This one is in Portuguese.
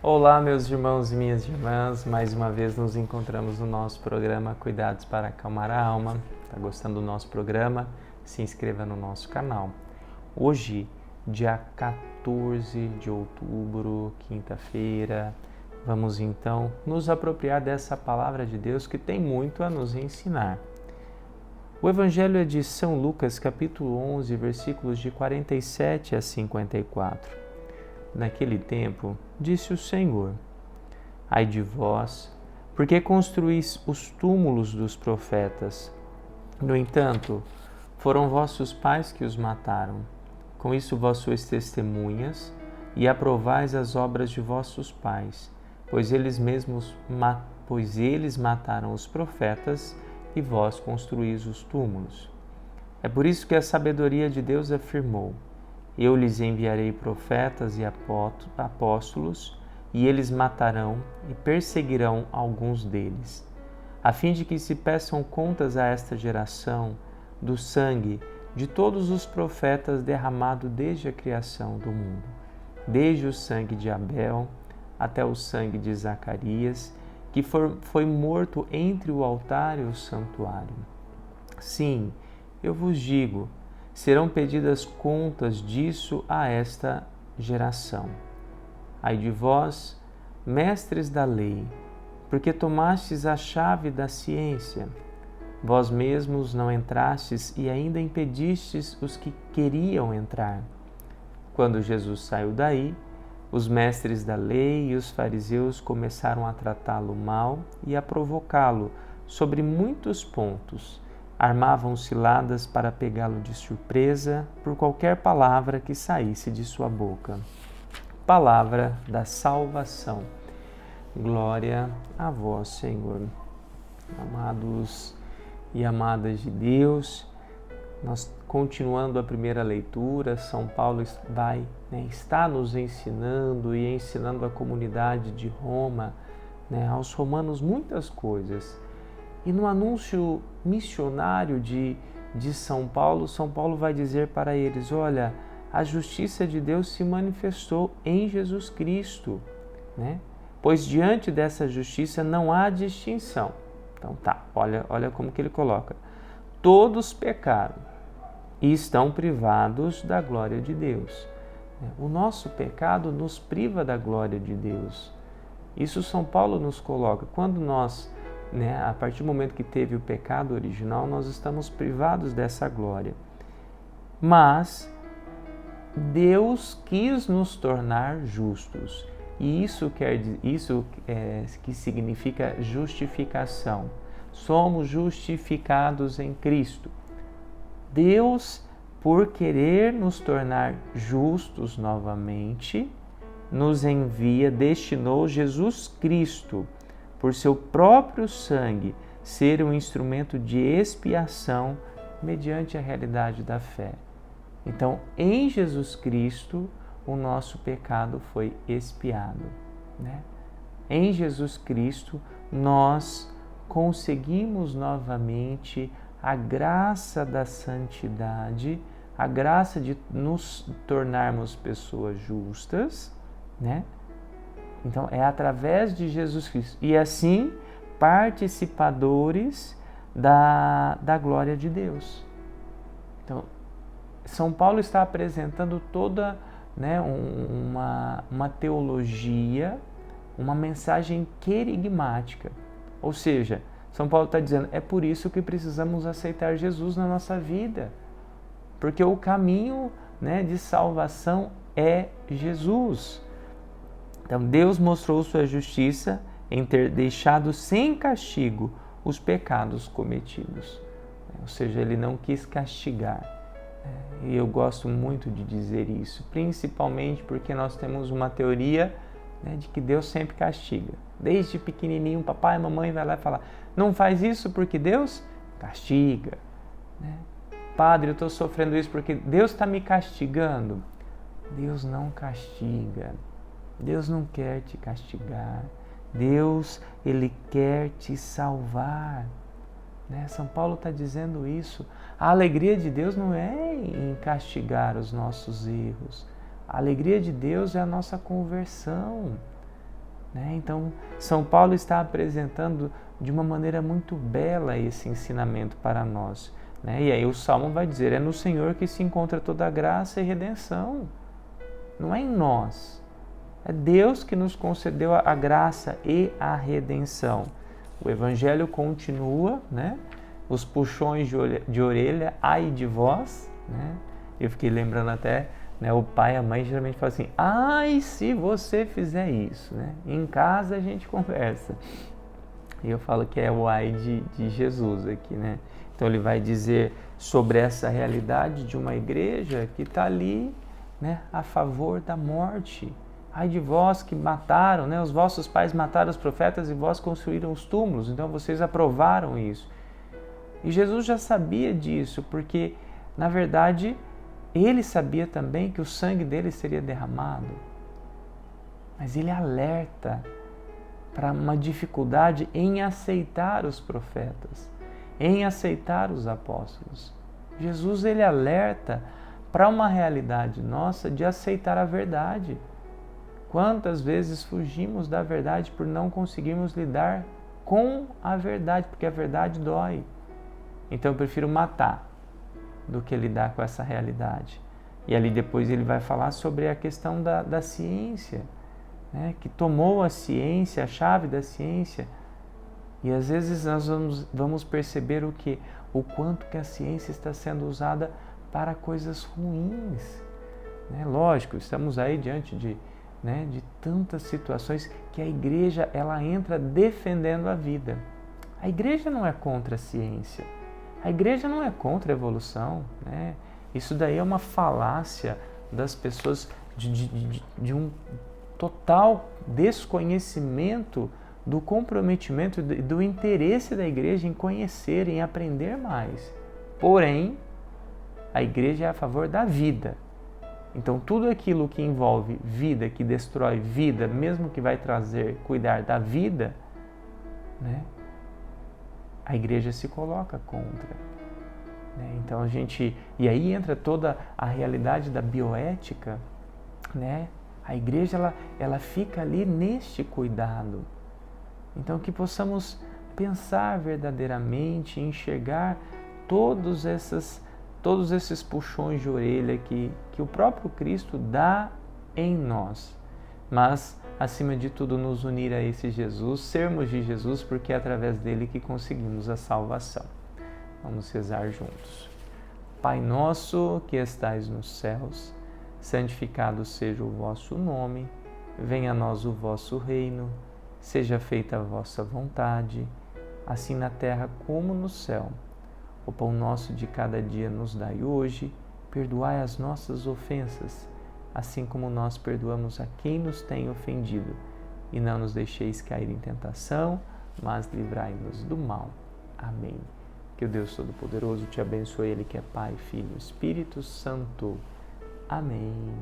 Olá, meus irmãos e minhas irmãs, mais uma vez nos encontramos no nosso programa Cuidados para Acalmar a Alma. Está gostando do nosso programa? Se inscreva no nosso canal. Hoje, dia 14 de outubro, quinta-feira, vamos então nos apropriar dessa palavra de Deus que tem muito a nos ensinar. O Evangelho é de São Lucas, capítulo 11, versículos de 47 a 54. Naquele tempo, disse o Senhor: Ai de vós, porque construís os túmulos dos profetas. No entanto, foram vossos pais que os mataram. Com isso vós sois testemunhas e aprovais as obras de vossos pais, pois eles mataram os profetas e vós construís os túmulos. É por isso que a sabedoria de Deus afirmou: Eu lhes enviarei profetas e apóstolos, e eles matarão e perseguirão alguns deles, a fim de que se peçam contas a esta geração do sangue de todos os profetas derramado desde a criação do mundo, desde o sangue de Abel até o sangue de Zacarias, que foi morto entre o altar e o santuário. Sim, eu vos digo, serão pedidas contas disso a esta geração. Ai de vós, mestres da lei, porque tomastes a chave da ciência. Vós mesmos não entrastes e ainda impedistes os que queriam entrar. Quando Jesus saiu daí, os mestres da lei e os fariseus começaram a tratá-lo mal e a provocá-lo sobre muitos pontos. Armavam ciladas para pegá-lo de surpresa por qualquer palavra que saísse de sua boca. Palavra da salvação. Glória a vós, Senhor. Amados e amadas de Deus, nós continuando a primeira leitura, São Paulo está nos ensinando e ensinando a comunidade de Roma, aos romanos muitas coisas. E no anúncio missionário de São Paulo vai dizer para eles: olha, a justiça de Deus se manifestou em Jesus Cristo, Pois diante dessa justiça não há distinção. Então olha como que ele coloca. Todos pecaram e estão privados da glória de Deus. O nosso pecado nos priva da glória de Deus. Isso São Paulo nos coloca. Quando nós a partir do momento que teve o pecado original, nós estamos privados dessa glória. Mas Deus quis nos tornar justos. E isso que significa justificação. Somos justificados em Cristo. Deus, por querer nos tornar justos novamente, nos destinou Jesus Cristo, por seu próprio sangue, ser um instrumento de expiação mediante a realidade da fé. Então, em Jesus Cristo, o nosso pecado foi expiado. Em Jesus Cristo, nós conseguimos novamente a graça da santidade, a graça de nos tornarmos pessoas justas, Então, é através de Jesus Cristo. E assim, participadores da glória de Deus. Então, São Paulo está apresentando toda uma teologia, uma mensagem querigmática. Ou seja, São Paulo está dizendo, é por isso que precisamos aceitar Jesus na nossa vida. Porque o caminho de salvação é Jesus. Então, Deus mostrou sua justiça em ter deixado sem castigo os pecados cometidos. Ou seja, Ele não quis castigar. E eu gosto muito de dizer isso, principalmente porque nós temos uma teoria de que Deus sempre castiga. Desde pequenininho, papai e mamãe vai lá e fala, não faz isso porque Deus castiga. Padre, eu estou sofrendo isso porque Deus está me castigando. Deus não castiga. Deus não quer te castigar. Deus, Ele quer te salvar. São Paulo está dizendo isso. A alegria de Deus não é em castigar os nossos erros. A alegria de Deus é a nossa conversão. né? Então, São Paulo está apresentando de uma maneira muito bela esse ensinamento para nós, né? E aí o Salmo vai dizer, é no Senhor que se encontra toda a graça e redenção. Não é em nós. É Deus que nos concedeu a graça e a redenção. O Evangelho continua, né? Os puxões de orelha, ai de vós, né? Eu fiquei lembrando até, né, o pai e a mãe geralmente falam assim, ai se você fizer isso, né? Em casa a gente conversa. E eu falo que é o ai de Jesus aqui, né? Então ele vai dizer sobre essa realidade de uma igreja que está ali, né, a favor da morte. Ai de vós que mataram, né? Os vossos pais mataram os profetas e vós construíram os túmulos. Então vocês aprovaram isso. E Jesus já sabia disso, porque, na verdade, ele sabia também que o sangue dele seria derramado. Mas ele alerta para uma dificuldade em aceitar os profetas, em aceitar os apóstolos. Jesus, ele alerta para uma realidade nossa de aceitar a verdade. Quantas vezes fugimos da verdade por não conseguirmos lidar com a verdade, porque a verdade dói. Então eu prefiro matar do que lidar com essa realidade. E ali depois ele vai falar sobre a questão da ciência, né? Que tomou a ciência, a chave da ciência. E às vezes nós vamos perceber o quanto que a ciência está sendo usada para coisas ruins, né? Lógico, estamos aí diante de tantas situações que a igreja ela entra defendendo a vida. A igreja não é contra a ciência. A igreja não é contra a evolução, né? Isso daí é uma falácia das pessoas de um total desconhecimento do comprometimento e do interesse da igreja em conhecer, em aprender mais. Porém, a igreja é a favor da vida. Então, tudo aquilo que envolve vida, que destrói vida, mesmo que vai cuidar da vida, né? A igreja se coloca contra, né? Então e aí entra toda a realidade da bioética, né? A igreja ela fica ali neste cuidado. Então que possamos pensar verdadeiramente, enxergar todos esses puxões de orelha que o próprio Cristo dá em nós, mas acima de tudo nos unir a esse Jesus, sermos de Jesus, porque é através dele que conseguimos a salvação. Vamos rezar juntos. Pai nosso que estais nos céus, santificado seja o vosso nome, venha a nós o vosso reino, seja feita a vossa vontade, assim na terra como no céu. O pão nosso de cada dia nos dai hoje, perdoai as nossas ofensas, assim como nós perdoamos a quem nos tem ofendido. E não nos deixeis cair em tentação, mas livrai-nos do mal. Amém. Que o Deus Todo-Poderoso te abençoe, Ele que é Pai, Filho e Espírito Santo. Amém.